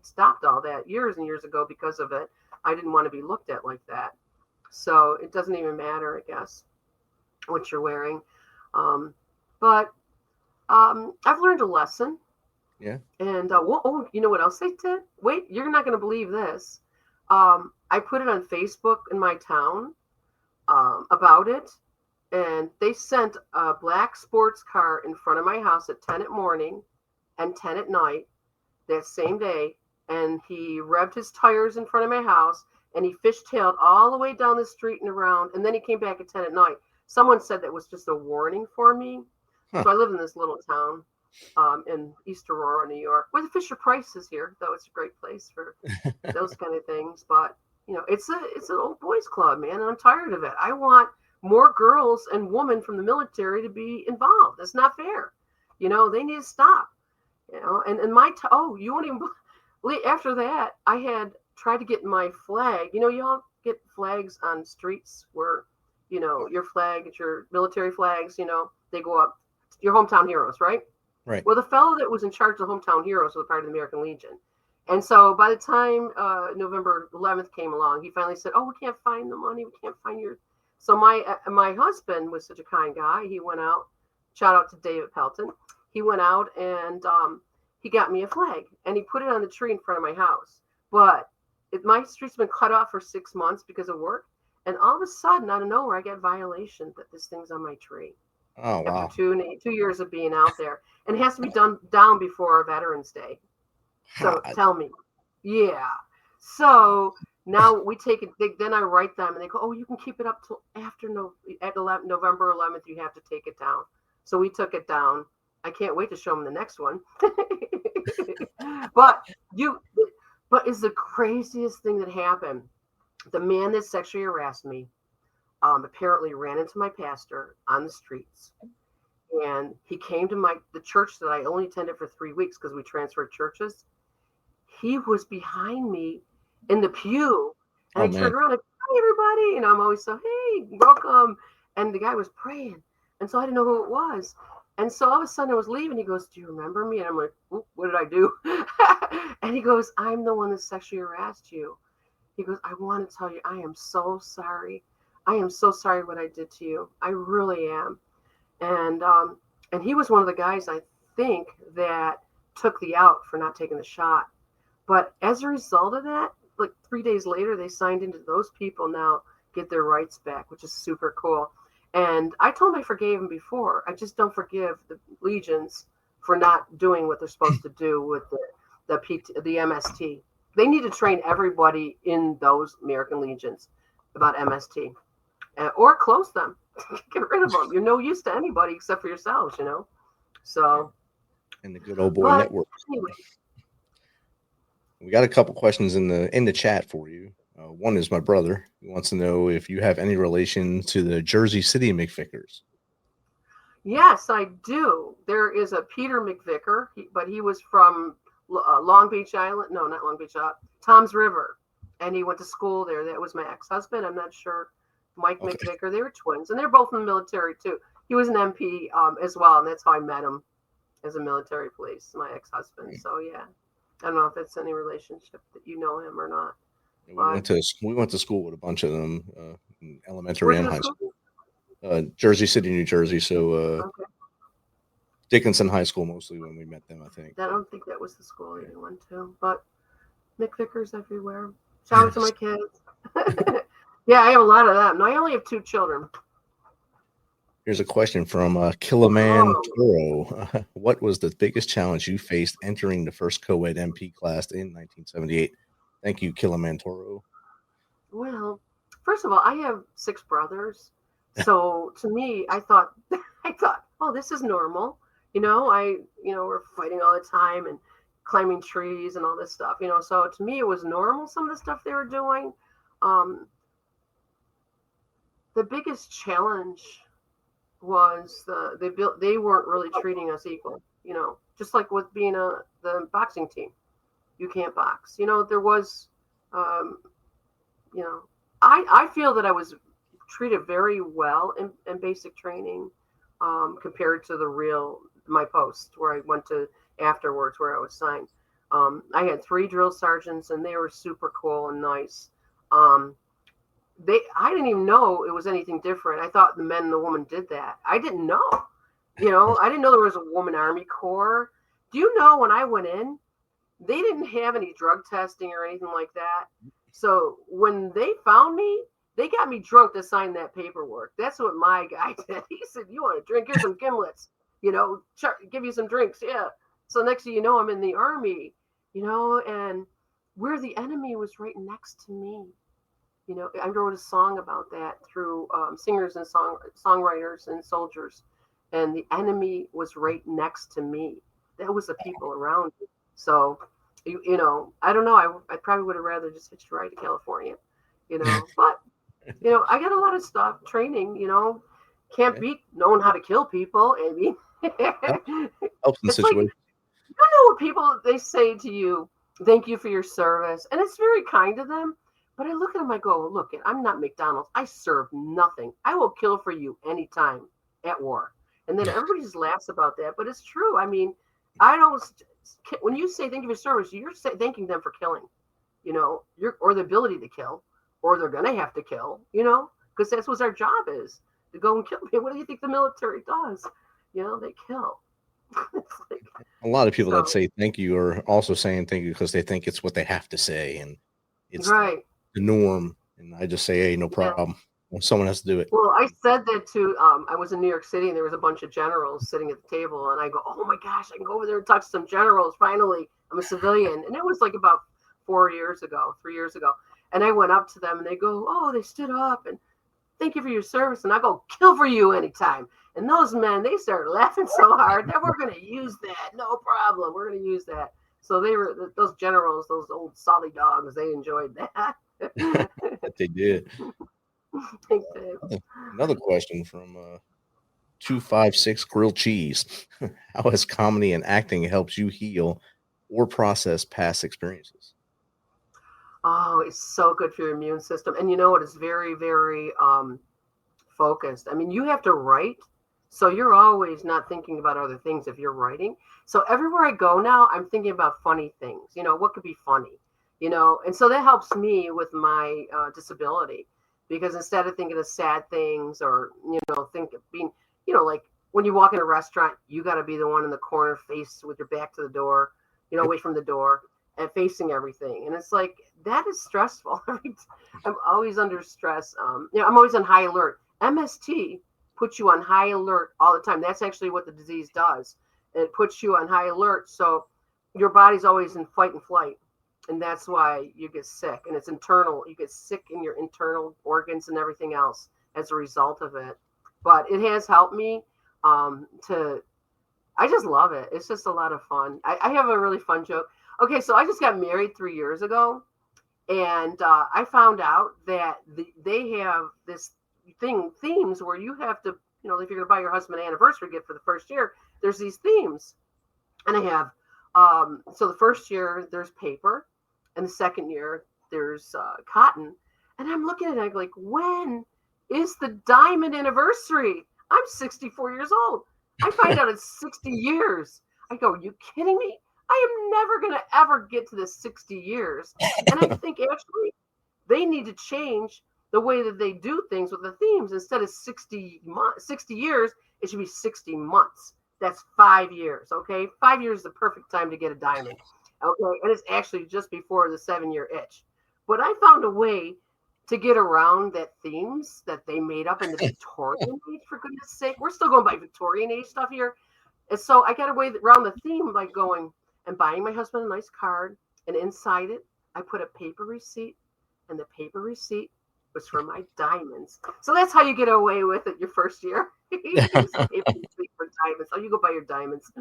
stopped all that years and years ago because of it. I didn't want to be looked at like that. So it doesn't even matter, I guess, what you're wearing. But I've learned a lesson. Yeah. And you know what else they did? Wait, you're not going to believe this. I put it on Facebook in my town about it. And they sent a black sports car in front of my house at 10 at morning and 10 at night that same day. And he revved his tires in front of my house and he fishtailed all the way down the street and around. And then he came back at 10 at night. Someone said that was just a warning for me. Huh. So I live in this little town in East Aurora, New York, where the Fisher Price is here, though it's a great place for those kind of things. But, you know, it's an old boys club, man. And I'm tired of it. I want more girls and women from the military to be involved. It's not fair. You know, they need to stop. You know, and you won't even. After that, I had tried to get my flag. You know, you all get flags on streets where, you know, your flag, it's your military flags. You know, they go up. Your hometown heroes, right? Right. Well, the fellow that was in charge of the hometown heroes was part of the American Legion. And so by the time November 11th came along, he finally said, "Oh, we can't find the money. We can't find your." So my husband was such a kind guy. He went out. Shout out to David Pelton. He went out and he got me a flag and he put it on the tree in front of my house. But my street's been cut off for 6 months because of work. And all of a sudden, out of nowhere, I get violation that this thing's on my tree. Oh, wow. After 2 years of being out there. And it has to be done down before Veterans Day. So tell me. Yeah. So now we take it. Then I write them and they go, "Oh, you can keep it up till after November 11th. You have to take it down." So we took it down. I can't wait to show them the next one. But it's the craziest thing that happened. The man that sexually harassed me apparently ran into my pastor on the streets. And he came to the church that I only attended for 3 weeks because we transferred churches. He was behind me in the pew. And I turned around like, "Hi, everybody." And I'm always so, "Hey, welcome." And the guy was praying. And so I didn't know who it was. And so all of a sudden I was leaving. He goes, "Do you remember me?" And I'm like, "What did I do?" And he goes, "I'm the one that sexually harassed you." He goes, "I want to tell you, I am so sorry. I am so sorry what I did to you. I really am." And he was one of the guys, I think, that took the out for not taking the shot. But as a result of that, like 3 days later, they signed into those people now get their rights back, which is super cool. And I told him I forgave him before. I just don't forgive the legions for not doing what they're supposed to do with the MST. They need to train everybody in those American legions about MST, or close them, get rid of them. You're no use to anybody except for yourselves, you know. So. And the good old boy network. Anyway. We got a couple questions in the chat for you. One is my brother. He wants to know if you have any relation to the Jersey City McVickers. Yes, I do. There is a Peter McVicar, but he was from Long Beach Island. No, not Long Beach. Tom's River, and he went to school there. That was my ex-husband. I'm not sure. Mike McVicar. They were twins, and they're both in the military too. He was an MP as well, and that's how I met him as a military police. My ex-husband. So yeah. I don't know if it's any relationship that you know him or not. We went to school with a bunch of them, in elementary and high school. Jersey City, New Jersey. So Dickinson High School mostly when we met them, I think. I don't think that was the school you went to, but McVickers everywhere. Shout out to my kids. Yeah, I have a lot of them. No, I only have 2 children. Here's a question from Killaman Toro. What was the biggest challenge you faced entering the first co-ed MP class in 1978? Thank you, Killaman Toro. Well, first of all, I have 6 brothers. So to me, I thought, oh, this is normal. You know, we're fighting all the time and climbing trees and all this stuff, you know. So to me, it was normal, some of the stuff they were doing. The biggest challenge was they weren't really treating us equal, you know, just like with being the boxing team. You can't box, you know. There was, you know, I feel that I was treated very well in basic training, compared to my post where I went to afterwards, where I was signed. I had 3 drill sergeants, and they were super cool and nice. I didn't even know it was anything different. I thought the men and the woman did that. I didn't know, you know, I didn't know there was a woman Army Corps. Do you know, when I went in, they didn't have any drug testing or anything like that. So when they found me, they got me drunk to sign that paperwork. That's what my guy did. He said, "You want a drink? Here's some gimlets, you know, give you some drinks." Yeah. So next thing you know, I'm in the Army, you know, and where the enemy was right next to me. You know, I wrote a song about that through singers and songwriters and soldiers, and the enemy was right next to me. That was the people around me. So, you know, I don't know. I probably would have rather just hitched a ride to California, you know. But, you know, I got a lot of stuff, training, you know. Can't beat knowing how to kill people. I mean, helps in the situation. Like, you know what people, they say to you, "Thank you for your service." And it's very kind of them. But I look at them, I go, "Look, I'm not McDonald's. I serve nothing. I will kill for you anytime at war." And then everybody just laughs about that. But it's true. I mean, when you say thank you for service, you're thanking them for killing, you know, or the ability to kill, or they're going to have to kill, you know, because that's what our job is, to go and kill people. What do you think the military does? You know, they kill. Like, a lot of people that say thank you are also saying thank you because they think it's what they have to say, and it's right. The norm. And I just say, hey, no problem. Yeah. Someone has to do it. Well, I said that to, I was in New York City, and there was a bunch of generals sitting at the table, and I go, "Oh my gosh, I can go over there and talk to some generals. Finally, I'm a civilian." And it was like about 3 years ago. And I went up to them, and they go, "Oh," they stood up and, "Thank you for your service." And I go, "Kill for you anytime." And those men, they started laughing so hard that we're going to use that. No problem. We're going to use that. So those generals, those old solid dogs, they enjoyed that. They did. Another question from 256 Grilled Cheese. How has comedy and acting helped you heal or process past experiences? Oh, it's so good for your immune system. And you know what? It's very, very focused. I mean, you have to write, so you're always not thinking about other things if you're writing. So everywhere I go now, I'm thinking about funny things. You know, what could be funny? You know, and so that helps me with my disability, because instead of thinking of sad things, or, you know, think of being, you know, like when you walk in a restaurant, you got to be the one in the corner, face with your back to the door, you know, away from the door and facing everything. And it's like, that is stressful. I'm always under stress. You know, I'm always on high alert. MST puts you on high alert all the time. That's actually what the disease does. It puts you on high alert. So your body's always in fight and flight. And that's why you get sick. And it's internal. You get sick in your internal organs and everything else as a result of it. But it has helped me I just love it. It's just a lot of fun. I have a really fun joke. Okay, so I just got married 3 years ago. And I found out that they have this themes where you have to, you know, if you're going to buy your husband an anniversary gift for the first year, there's these themes. And I have, so the first year there's paper, and the second year there's cotton. And I'm looking at it, I'm like, when is the diamond anniversary? I'm 64 years old. I find out it's 60 years. I go, "You kidding me? I am never going to ever get to this 60 years. And I think actually they need to change the way that they do things with the themes. Instead of 60 years, it should be 60 months. That's 5 years, okay? 5 years is the perfect time to get a diamond, okay? And it's actually just before the 7-year itch. But I found a way to get around that themes that they made up in the Victorian age, for goodness sake. We're still going by Victorian age stuff here. And so I got a way around the theme by going and buying my husband a nice card. And inside it, I put a paper receipt. And the paper receipt was for my diamonds. So that's how you get away with it your first year. You use a paper receipt for diamonds. Oh, you go buy your diamonds.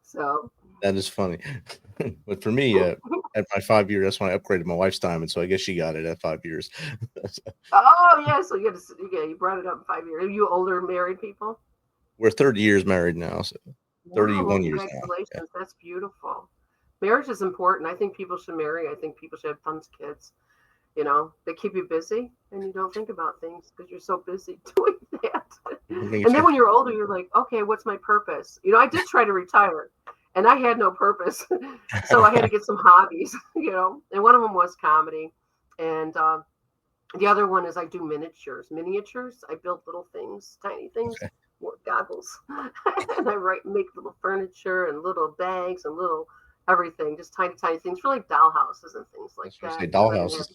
So that is funny. But for me, at my 5 years, that's when I upgraded my wife's time, and so I guess she got it at 5 years. Oh yeah, so you brought it up in 5 years. Are you older married people? We're 30 years married now, so 31 Wow, years now. congratulations. Yeah. That's beautiful. Marriage is important. I think people should marry. I think people should have tons of kids. You know, they keep you busy and you don't think about things because you're so busy doing that. And then when you're older, you're like, okay, what's my purpose? You know, I did try to retire and I had no purpose. So I had to get some hobbies, you know, and one of them was comedy. And the other one is I do miniatures. I build little things, tiny things, goggles. And I make little furniture and little bags and little everything, just tiny things for like dollhouses and things like that. Say dollhouses.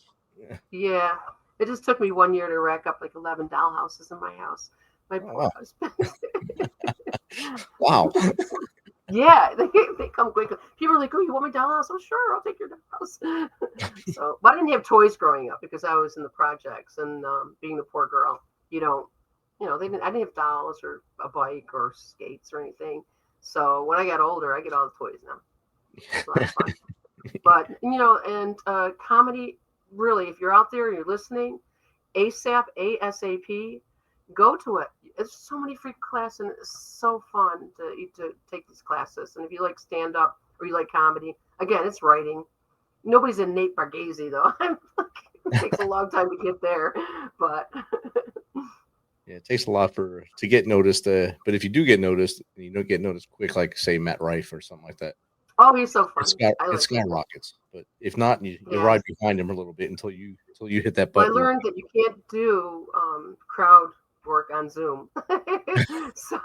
Yeah. It just took me 1 year to rack up like 11 dollhouses in my house. My poor husband. Wow. Yeah, they come quick. People are like, "Oh, you want my dollhouse?" Oh, sure, I'll take your dollhouse. So, but I didn't have toys growing up because I was in the projects and being the poor girl. I didn't have dolls or a bike or skates or anything. So when I got older, I get all the toys now. It's a lot of fun. But and comedy, really, if you're out there and you're listening, ASAP, go to it. It's so many free classes and it's so fun to take these classes. And if you like stand up or you like comedy, again, it's writing. Nobody's a Nate Bargatze though. It takes a long time to get there, but yeah, it takes a lot to get noticed. But if you do get noticed, you don't get noticed quick, like say Matt Rife or something like that. Oh, he's so funny. It skyrockets. But if not, you ride behind him a little bit until you hit that button. Well, I learned that you can't do crowd work on Zoom. So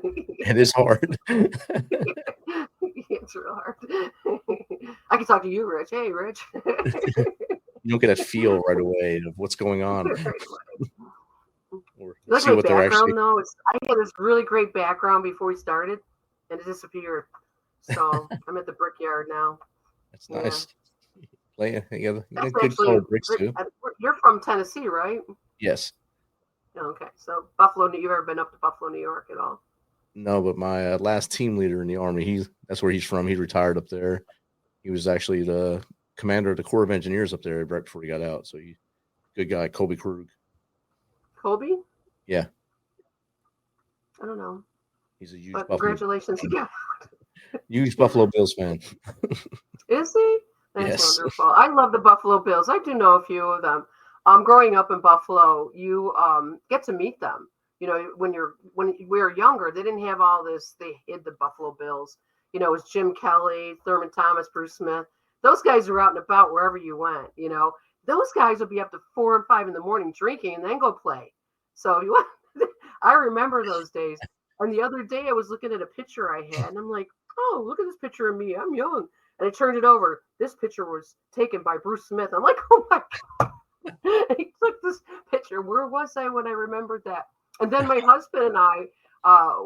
it is hard. It's real hard. I can talk to you, Rich. Hey, Rich. You don't get a feel right away of what's going on. Or like see my what they're background, actually. though. I had this really great background before we started, and it disappeared. So I'm at the brickyard now. That's nice. Yeah, That's good actually color bricks too. You're from Tennessee, right? Yes. Okay, so Buffalo. You've ever been up to Buffalo, New York at all? No, but my last team leader in the Army, that's where he's from. He retired up there. He was actually the commander of the Corps of Engineers up there right before he got out. So good guy, Kobe Krug. Kobe? Yeah. I don't know. He's a huge congratulations again. Huge Buffalo Bills fan. Is he? That's Yes. wonderful. I love the Buffalo Bills. I do know a few of them. Growing up in Buffalo, you get to meet them. When we were younger, they didn't have all this. They hid the Buffalo Bills. It was Jim Kelly, Thurman Thomas, Bruce Smith. Those guys were out and about wherever you went. Those guys would be up to 4 and 5 in the morning drinking and then go play. So I remember those days. And the other day I was looking at a picture I had and I'm like, oh, look at this picture of me. I'm young. And I turned it over. This picture was taken by Bruce Smith. I'm like, oh my God. He took this picture. Where was I when I remembered that? And then my husband and I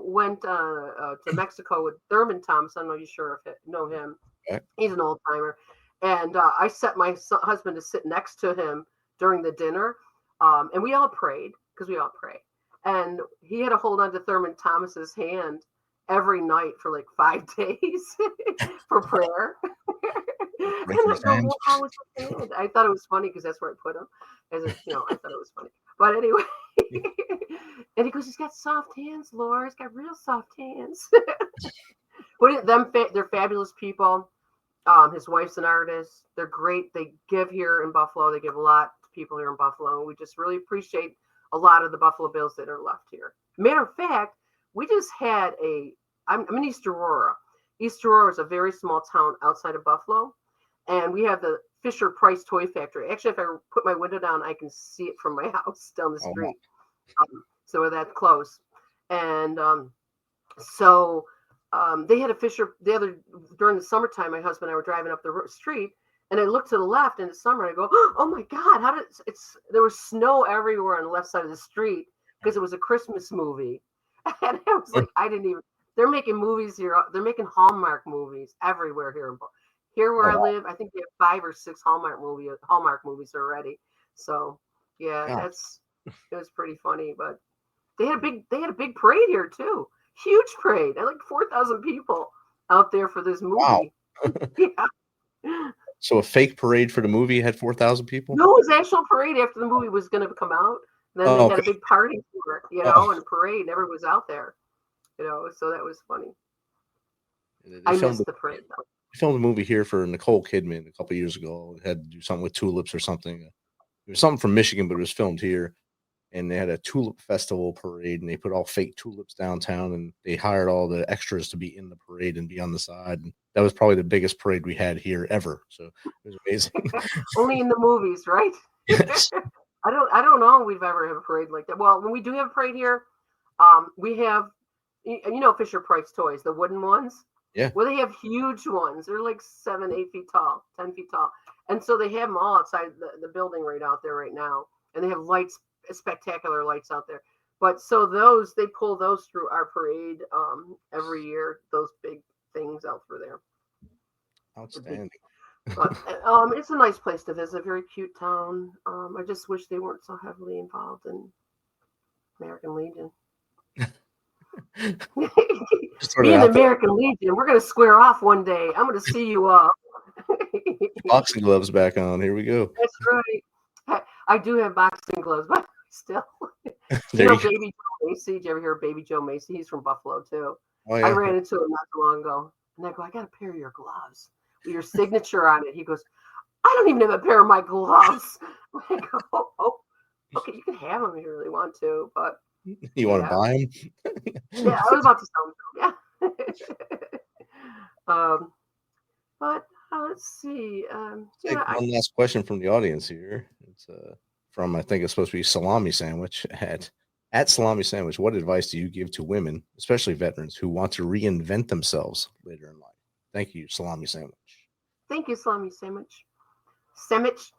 went to Mexico with Thurman Thomas. I don't know if you know him. Okay. He's an old timer. And I set my husband to sit next to him during the dinner. And we all prayed because we all pray. And he had to hold on to Thurman Thomas's hand every night for like 5 days for prayer. And I go, well, how was his hand? I thought it was funny because that's where I put him. I thought it was funny. But anyway, and he goes, he's got soft hands, Laura. He's got real soft hands. They're fabulous people. His wife's an artist. They're great. They give here in Buffalo. They give a lot to people here in Buffalo. We just really appreciate a lot of the Buffalo Bills that are left here. Matter of fact, we just had I'm in East Aurora. East Aurora is a very small town outside of Buffalo. And we have the Fisher Price Toy Factory. Actually, if I put my window down, I can see it from my house down the street. So we're that close. And they had a Fisher during the summertime. My husband and I were driving up the street, and I looked to the left in the summer, and I go, "Oh my God! There was snow everywhere on the left side of the street because it was a Christmas movie." And I was like, They're making movies here. They're making Hallmark movies everywhere here in Buffalo. Here where I live, I think they have 5 or 6 Hallmark movies already. So yeah, it was pretty funny. But they had a big parade here too. Huge parade. Like 4,000 people out there for this movie. Wow. Yeah. So a fake parade for the movie had 4,000 people? No, it was actual parade after the movie was going to come out. Then they had a big party for it, and a parade, and everyone was out there, so that was funny. I missed the parade, though. They filmed a movie here for Nicole Kidman a couple years ago. It had to do something with tulips or something. It was something from Michigan, but it was filmed here. And they had a tulip festival parade, and they put all fake tulips downtown, and they hired all the extras to be in the parade and be on the side. And that was probably the biggest parade we had here ever. So it was amazing. Only in the movies, right? Yes. I don't know if we've ever had a parade like that. Well, when we do have a parade here, we have, Fisher Price toys, the wooden ones. Yeah. Well, they have huge ones. They're like 7, 8 feet tall, 10 feet tall. And so they have them all outside the building right out there right now. And they have lights, spectacular lights out there. But so they pull those through our parade every year, those big things out through there. Outstanding. But it's a nice place to visit, a very cute town. I just wish they weren't so heavily involved in American Legion. Me and the American Legion, we're going to square off one day. I'm going to see you all. Boxing gloves back on. Here we go. That's right. I do have boxing gloves, but still. Baby Joe Macy. Did you ever hear of Baby Joe Macy? He's from Buffalo, too. Oh, yeah. I ran into him not too long ago. And I go, I got a pair of your gloves with your signature on it. He goes, I don't even have a pair of my gloves. I go, oh, okay, you can have them if you really want to, but. You want to buy them? Yeah, I was about to sell them. Yeah. But let's see. One last question from the audience here. It's from, I think it's supposed to be Salami Sandwich at Salami Sandwich. What advice do you give to women, especially veterans, who want to reinvent themselves later in life? Thank you, Salami Sandwich. Thank you, Salami Sandwich. Sandwich.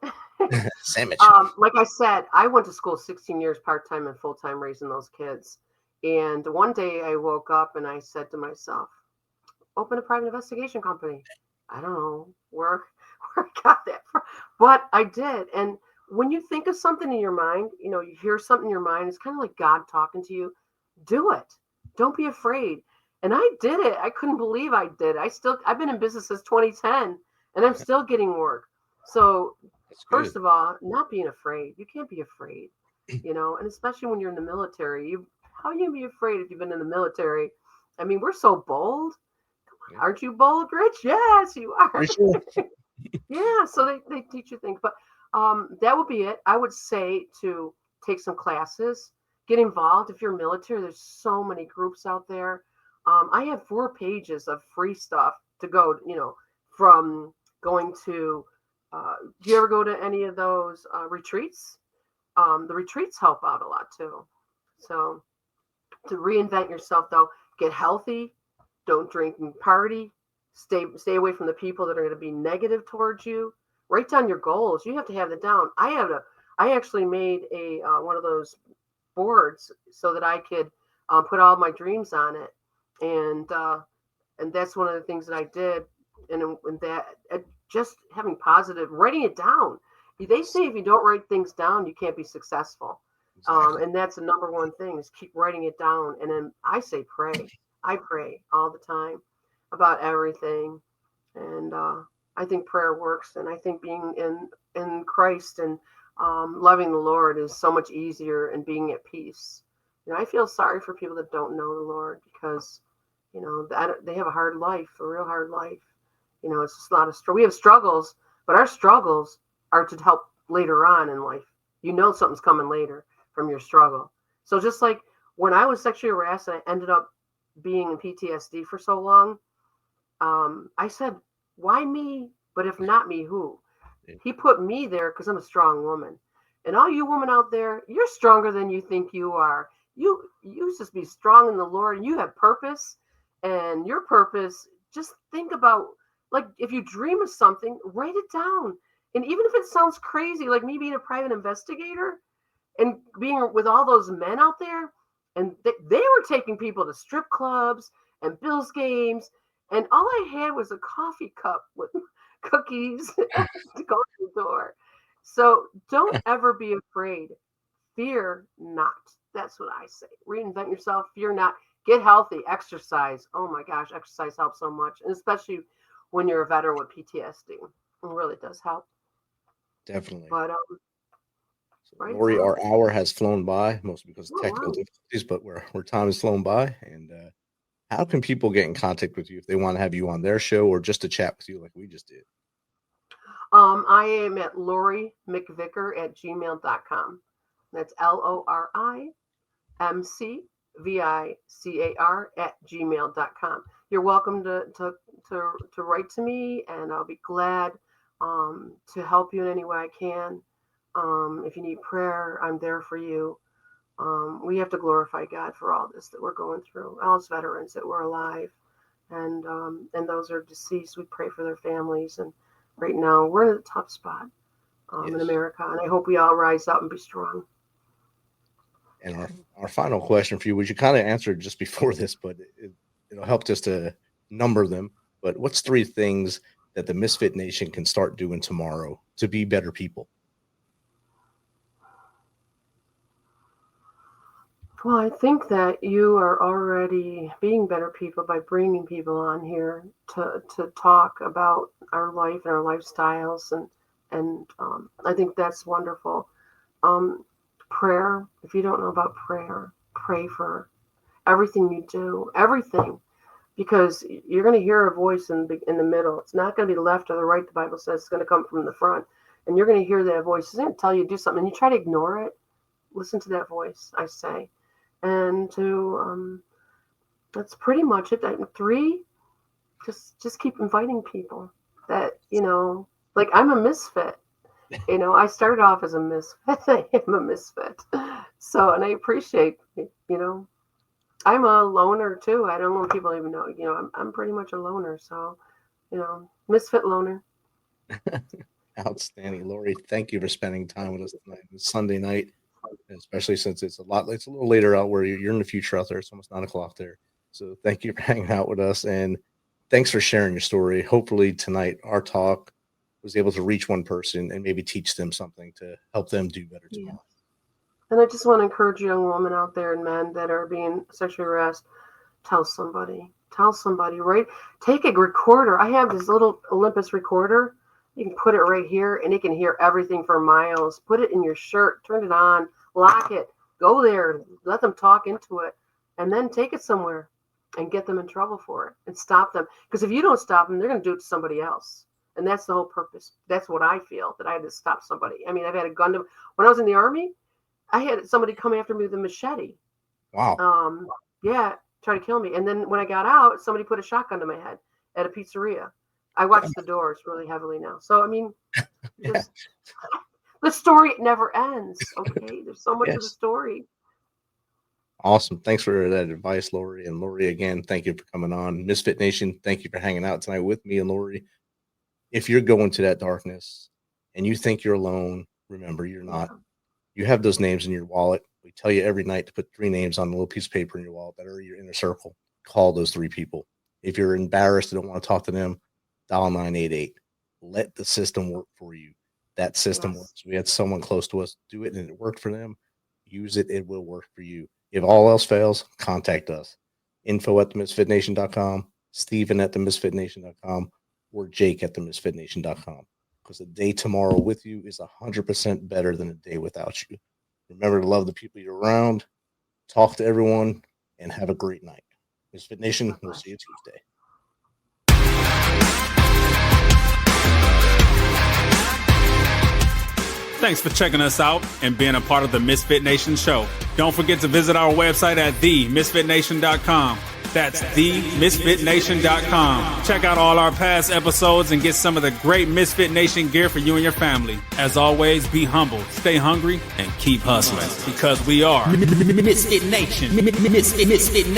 Sandwich. Like I said, I went to school 16 years part-time and full-time raising those kids. And one day I woke up and I said to myself, open a private investigation company. I don't know where I got that from, but I did. And when you think of something in your mind, you hear something in your mind, it's kind of like God talking to you. Do it. Don't be afraid. And I did it. I couldn't believe I did. I've been in business since 2010 and I'm still getting work. So first of all, not being afraid. You can't be afraid, and especially when you're in the military, how are you going to be afraid if you've been in the military? I mean, we're so bold. Aren't you bold, Rich? Yes, you are. Sure. Yeah, so they teach you things. But that would be it. I would say to take some classes, get involved. If you're military, there's so many groups out there. I have 4 pages of free stuff to go, from going to, do you ever go to any of those retreats? The retreats help out a lot too. So to reinvent yourself, though, get healthy. Don't drink and party. Stay away from the people that are going to be negative towards you. Write down your goals. You have to have it down. I actually made a one of those boards so that I could put all my dreams on it, and that's one of the things that I did. And that just having positive, writing it down. They say if you don't write things down, you can't be successful. Exactly. And that's the number one thing is keep writing it down. And then I say pray. I pray all the time about everything. And I think prayer works. And I think being in Christ and loving the Lord is so much easier and being at peace. I feel sorry for people that don't know the Lord because, they have a hard life, a real hard life. It's just a lot of we have struggles, but our struggles are to help later on in life. Something's coming later from your struggle. So just like when I was sexually harassed and I ended up being in PTSD for so long, I said, why me? But if not me, who? Yeah. He put me there because I'm a strong woman. And all you women out there, you're stronger than you think you are. You just be strong in the Lord and you have purpose. And your purpose, just think about, like, if you dream of something, write it down. And even if it sounds crazy, like me being a private investigator and being with all those men out there, and they were taking people to strip clubs and Bills games, and all I had was a coffee cup with cookies to go to the door. So don't ever be afraid. Fear not. That's what I say. Reinvent yourself. Fear not. Get healthy. Exercise. Oh my gosh, exercise helps so much, and especially when you're a veteran with PTSD. It really does help. Definitely. But right Lori, now, our hour has flown by, mostly because of technical wow. difficulties, but where time has flown by. And how can people get in contact with you if they want to have you on their show or just to chat with you like we just did? I am at LoriMcVicar@gmail.com. That's LORIMCVICAR@gmail.com. You're welcome to write to me, and I'll be glad to help you in any way I can. If you need prayer, I'm there for you. We have to glorify God for all this that we're going through, all as veterans that we're alive, and those are deceased. We pray for their families, and right now we're in a tough spot in America, and I hope we all rise up and be strong. And our final question for you, which you kind of answered just before this, but it'll help just to number them. But what's 3 things that the Misfit Nation can start doing tomorrow to be better people? Well, I think that you are already being better people by bringing people on here to talk about our life and our lifestyles, and I think that's wonderful. Prayer. If you don't know about prayer, pray for everything you do, everything, because you're going to hear a voice in the middle. It's not going to be the left or the right. The Bible says it's going to come from the front, and you're going to hear that voice. It's going to tell you to do something, and you try to ignore it. Listen to that voice, I say. And that's pretty much it. 3, just keep inviting people that, like I'm a misfit. I started off as a misfit. I am a misfit. So, and I appreciate, I'm a loner too. I don't know if people even know, I'm pretty much a loner. So, misfit loner. Outstanding. Lori, thank you for spending time with us tonight. It's Sunday night. Especially since it's a little later out where you're in the future out there. It's almost 9 o'clock there. So thank you for hanging out with us, and thanks for sharing your story. Hopefully tonight our talk was able to reach one person and maybe teach them something to help them do better tomorrow. Yeah. And I just want to encourage young women out there and men that are being sexually harassed. Tell somebody, right? Take a recorder. I have this little Olympus recorder. You can put it right here, and it can hear everything for miles. Put it in your shirt, turn it on, lock it, go there, let them talk into it, and then take it somewhere and get them in trouble for it and stop them. Because if you don't stop them, they're going to do it to somebody else. And that's the whole purpose. That's what I feel, that I had to stop somebody. I mean, I've had a gun to, when I was in the Army, I had somebody come after me with a machete. Wow. Yeah, try to kill me. And then when I got out, somebody put a shotgun to my head at a pizzeria. I watch the doors really heavily now. So, I mean, the story never ends. Okay. There's so much of the story. Awesome. Thanks for that advice, Lori. And Lori, again, thank you for coming on. Misfit Nation, thank you for hanging out tonight with me and Lori. If you're going to that darkness and you think you're alone, remember you're not. You have those names in your wallet. We tell you every night to put 3 names on a little piece of paper in your wallet that are your inner circle. Call those 3 people. If you're embarrassed and don't want to talk to them, dial 988. Let the system work for you. That system works. We had someone close to us do it and it worked for them. Use it. It will work for you. If all else fails, contact us. info@themisfitnation.com, Steven@themisfitnation.com, or Jake@themisfitnation.com. Because a day tomorrow with you is 100% better than a day without you. Remember to love the people you're around, talk to everyone, and have a great night. Misfit Nation, we'll see you Tuesday. Thanks for checking us out and being a part of the Misfit Nation show. Don't forget to visit our website at themisfitnation.com. That's themisfitnation.com. Check out all our past episodes and get some of the great Misfit Nation gear for you and your family. As always, be humble, stay hungry, and keep hustling because we are Misfit Nation. Misfit Nation.